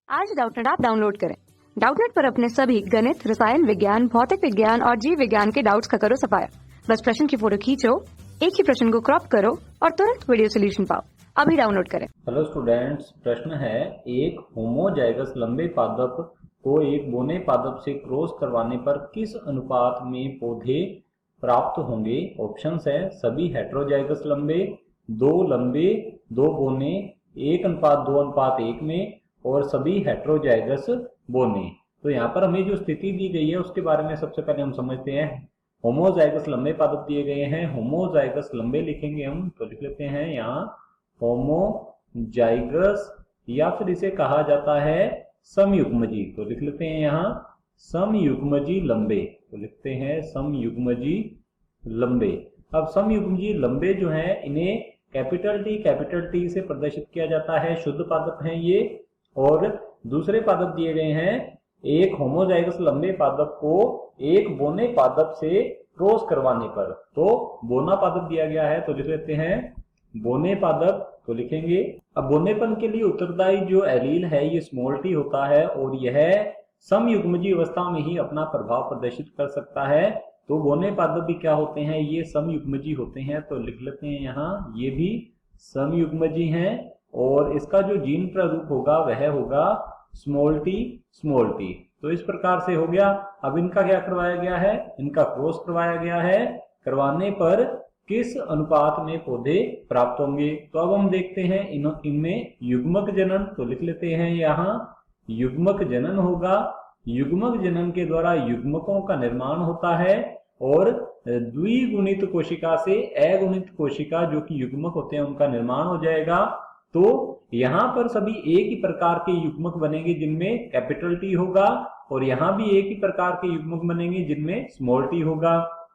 आज Doubtnut app download करें। Doubtnut पर अपने सभी गणित, रसायन विज्ञान, भौतिक विज्ञान और जीव विज्ञान के डाउट्स का करो सफाया। बस प्रश्न की फोटो खींचो, एक ही प्रश्न को क्रॉप करो और तुरंत वीडियो सोल्यूशन पाओ। अभी डाउनलोड करें। हेलो स्टूडेंट्स, प्रश्न है एक होमोजाइगस लंबे पादप को एक बोने पादप से क्रॉस करवाने पर किस अनुपात में पौधे प्राप्त होंगे। ऑप्शंस है सभी हेटेरोजाइगस लंबे, दो बोने 1:2:1 में और सभी हेटेरोजाइगस बोने। तो यहाँ पर हमें जो स्थिति दी गई है उसके बारे में सबसे पहले हम समझते हैं। होमोजाइगस लंबे पादप दिए गए हैं, होमोजाइगस लंबे लिखेंगे हम, तो लिख लेते हैं यहाँ होमोजाइगस, या फिर इसे कहा जाता है समयुग्मजी, तो लिख लेते हैं यहाँ समयुग्मजी लंबे, तो लिखते हैं समयुग्मजी लंबे। अब समयुग्मजी लंबे जो हैं इन्हें कैपिटल टी से प्रदर्शित किया जाता है, शुद्ध पादप हैं ये। और दूसरे पादप दिए गए हैं, एक होमोजाइगस लंबे पादप को एक बोने पादप से क्रॉस करवाने पर, तो बोना पादप दिया गया है तो लिख लेते हैं बोने पादप, तो लिखेंगे। अब बोनेपन के लिए उत्तरदायी जो एलील है ये स्मॉल टी होता है और यह समयुग्मजी अवस्था में ही अपना प्रभाव प्रदर्शित कर सकता है। तो बोने पादप भी क्या होते हैं, ये समयुग्मजी होते हैं, तो लिख लेते हैं यहाँ ये भी समयुग्मजी हैं। और इसका जो जीन प्रारूप होगा वह होगा स्मॉल टी। तो इस प्रकार से हो गया। अब इनका क्या करवाया गया है, इनका क्रॉस करवाया गया है। करवाने पर किस अनुपात में पौधे प्राप्त होंगे। तो अब हम देखते हैं इनमें युग्मक जनन, तो लिख लेते हैं यहाँ युग्मक जनन होगा। युग्मक जनन के द्वारा युग्मकों का निर्माण होता है और द्विगुणित कोशिका से अगुणित कोशिका जो कि युग्मक होते हैं उनका निर्माण हो जाएगा। तो यहाँ पर सभी एक ही प्रकार के युग्मक बनेंगे जिनमें कैपिटल टी होगा और यहाँ भी एक ही प्रकार के युग्मक बनेंगे जिनमें स्मॉल टी होगा।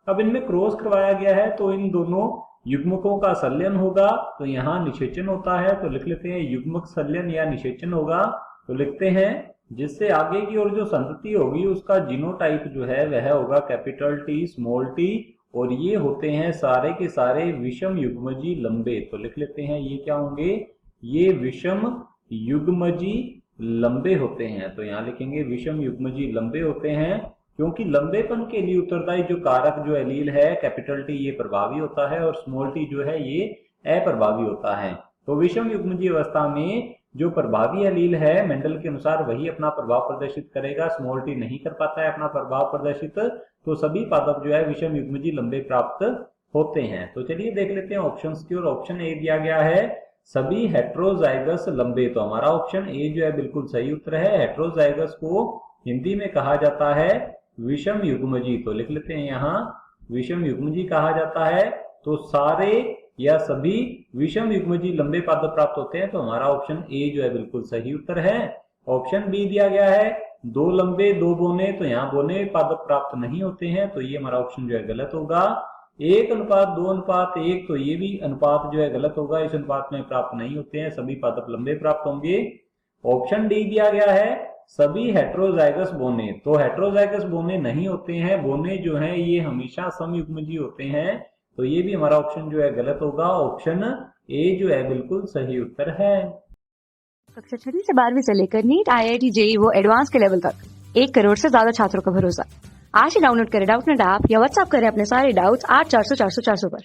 अब इनमें क्रॉस करवाया गया है तो इन दोनों युग्मकों का संलयन होगा, तो यहाँ निषेचन होता है, तो लिख लेते हैं युग्मक संलयन या निषेचन होगा। तो लिखते हैं जिससे आगे की ओर जो संतति होगी उसका जीनोटाइप जो है वह होगा कैपिटल टी स्मॉल टी, और ये होते हैं सारे के सारे विषम युग्मजी लंबे। तो लिख लेते हैं ये क्या होंगे, ये विषम युग्मजी लंबे होते हैं। तो यहाँ लिखेंगे विषम युग्मजी लंबे होते हैं, क्योंकि लंबेपन के लिए उत्तरदायी जो कारक जो एलील है कैपिटल टी ये प्रभावी होता है और स्मॉल टी जो है ये अप्रभावी होता है। तो विषम युग्मजी अवस्था में जो प्रभावी एलील है मेंडल के अनुसार वही अपना प्रभाव प्रदर्शित करेगा, स्मॉल टी नहीं कर पाता है अपना प्रभाव प्रदर्शित। तो सभी पादप जो है विषम युग्मजी लंबे प्राप्त होते हैं। तो चलिए देख लेते हैं ऑप्शंस की ओर। ऑप्शन ए दिया गया है सभी हेटेरोजाइगस लंबे, तो हमारा ऑप्शन ए जो है बिल्कुल सही उत्तर है। हेटेरोजाइगस को हिंदी में कहा जाता है विषम युग्मजी, तो लिख लेते हैं यहाँ विषम युग्मजी कहा जाता है। तो सारे या सभी विषम युग्मजी लंबे पादप प्राप्त होते हैं, तो हमारा ऑप्शन ए जो है बिल्कुल सही उत्तर है। ऑप्शन बी दिया गया है दो लंबे दो बोने, तो यहाँ बोने पादप प्राप्त नहीं होते हैं, तो ये हमारा ऑप्शन जो है गलत होगा। 1:2:1, तो ये भी अनुपात जो है गलत होगा, इस अनुपात में प्राप्त नहीं होते हैं, सभी पादप लंबे प्राप्त होंगे। ऑप्शन डी दिया गया है सभी हेटेरोजाइगस बोने, तो हेटेरोजाइगस बोने नहीं होते हैं, बोने जो हैं ये हमेशा समयुग्मजी होते हैं, तो ये भी हमारा ऑप्शन जो है गलत होगा। ऑप्शन ए जो है बिल्कुल सही उत्तर है। कक्षा 6 से 12वीं से लेकर नीट, IIT, JEE वो एडवांस के लेवल तक 1 करोड़ से ज्यादा छात्रों का भरोसा। आज ही डाउनलोड करें डाउटनेट ऐप या व्हाट्सएप करें अपने सारे डाउट्स 8400 400 400 पर।